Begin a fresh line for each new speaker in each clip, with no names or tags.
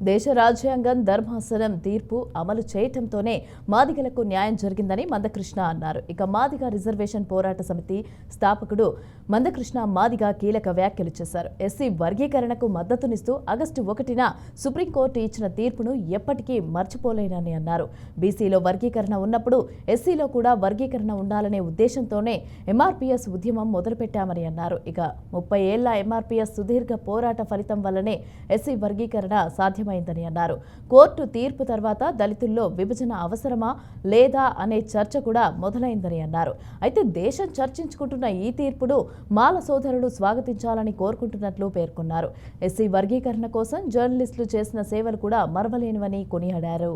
దేశ రాజ్యాంగం ధర్మాసనం తీర్పు అమలు చేయటంతోనే మాదిగలకు న్యాయం జరిగిందని మందకృష్ణ అన్నారు. ఇక మాదిగ రిజర్వేషన్ పోరాట సమితి స్థాపకుడు మందకృష్ణ మాదిగ కీలక వ్యాఖ్యలు చేశారు. ఎస్సీ వర్గీకరణకు మద్దతునిస్తూ ఆగస్టు 1న సుప్రీంకోర్టు ఇచ్చిన తీర్పును ఎప్పటికీ మర్చిపోలేనని అన్నారు. బీసీలో వర్గీకరణ ఉన్నప్పుడు ఎస్సీలో కూడా వర్గీకరణ ఉండాలనే ఉద్దేశంతోనే ఎంఆర్పీఎస్ ఉద్యమం మొదలుపెట్టామని అన్నారు. ఇక 30 ఏళ్ల ఎంఆర్పీఎస్ సుదీర్ఘ పోరాట ఫలితం వల్లనే ఎస్సీ వర్గీకరణ సాధ్యమైందని అన్నారు. కోర్టు తీర్పు తర్వాత దళితుల్లో విభజన అవసరమా లేదా అనే చర్చ కూడా మొదలైందని అన్నారు. అయితే దేశం చర్చించుకుంటున్న ఈ తీర్పును మాల సోదరులు స్వాగతించాలని కోరుకుంటున్నట్లు పేర్కొన్నారు. ఎస్సీ వర్గీకరణ కోసం జర్నలిస్టులు చేసిన సేవలు కూడా మరవలేనివని కొనియాడారు.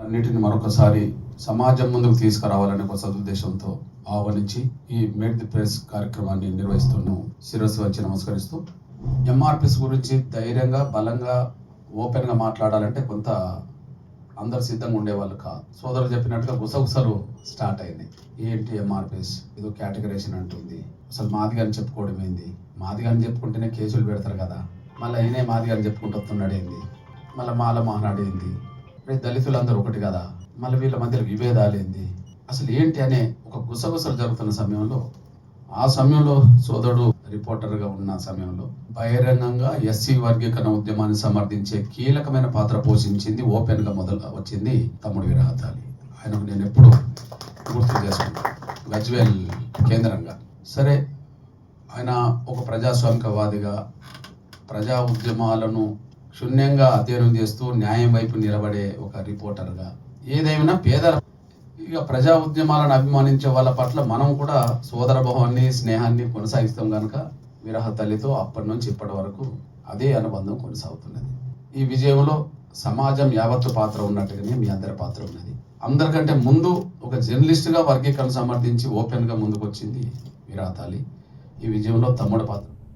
అన్నిటిని మరొకసారి సమాజం ముందుకు తీసుకురావాలనే ఒక సదుద్దేశంతో ఆహ్వానించి ఈ మేడ్ ది ప్రెస్ కార్యక్రమాన్ని నిర్వహిస్తున్నాం. శిరస్సు వచ్చి నమస్కరిస్తూ ఎంఆర్పిఎస్ గురించి ధైర్యంగా బలంగా ఓపెన్గా మాట్లాడాలంటే కొంత అందరు సిద్ధంగా ఉండేవాళ్ళు కాదు. సోదరులు చెప్పినట్టుగా గుసగుసలు స్టార్ట్ అయినాయి. ఏంటి ఎంఆర్పిఎస్ ఇదో కేటగరైజేషన్ అంటుంది, అసలు మాదిగాని చెప్పుకోవడం ఏంది, మాదిగాని చెప్పుకుంటేనే కేసులు పెడతారు కదా, మళ్ళీ అయినే మాదిగాని చెప్పుకుంటూ వస్తున్నాడు ఏంది, మళ్ళీ మాల మహానాడు ఏంది, దళితులందరూ ఒకటి కదా, మళ్ళీ వీళ్ళ మధ్య విభేదాలు ఏంది, అసలు ఏంటి అనే ఒక గుసగుసలు జరుగుతున్న సమయంలో ఆ సమయంలో సోదరుడు రిపోర్టర్గా ఉన్న సమయంలో బహిరంగంగా ఎస్సీ వర్గీకరణ ఉద్యమాన్ని సమర్థించే కీలకమైన పాత్ర పోషించింది, ఓపెన్గా వచ్చింది తమ్ముడు వీరహతాలి. ఆయనకు నేను ఎప్పుడు గుర్తు చేసుకుంటాను. గజ్వేల్ కేంద్రంగా సరే, ఆయన ఒక ప్రజాస్వామికవాదిగా ప్రజా ఉద్యమాలను క్షుణ్యంగా అధ్యయనం చేస్తూ న్యాయం వైపు నిలబడే ఒక రిపోర్టర్గా ఏదైనా పేదల ఇక ప్రజా ఉద్యమాలను అభిమానించే వాళ్ళ పట్ల మనం కూడా సోదర భావాన్ని స్నేహాన్ని కొనసాగిస్తాం కనుక వీరహతల్లితో అప్పటి నుంచి ఇప్పటి వరకు అదే అనుబంధం కొనసాగుతున్నది. ఈ విజయంలో సమాజం యావత్తు పాత్ర ఉన్నట్టుగానే మీ అందరి పాత్ర ఉన్నది. అందరికంటే ముందు ఒక జర్నలిస్టుగా వర్గీకరణ సమర్థించి ఓపెన్గా ముందుకు వచ్చింది వీరహతల్లి. ఈ విజయంలో తమ్ముడు పాత్ర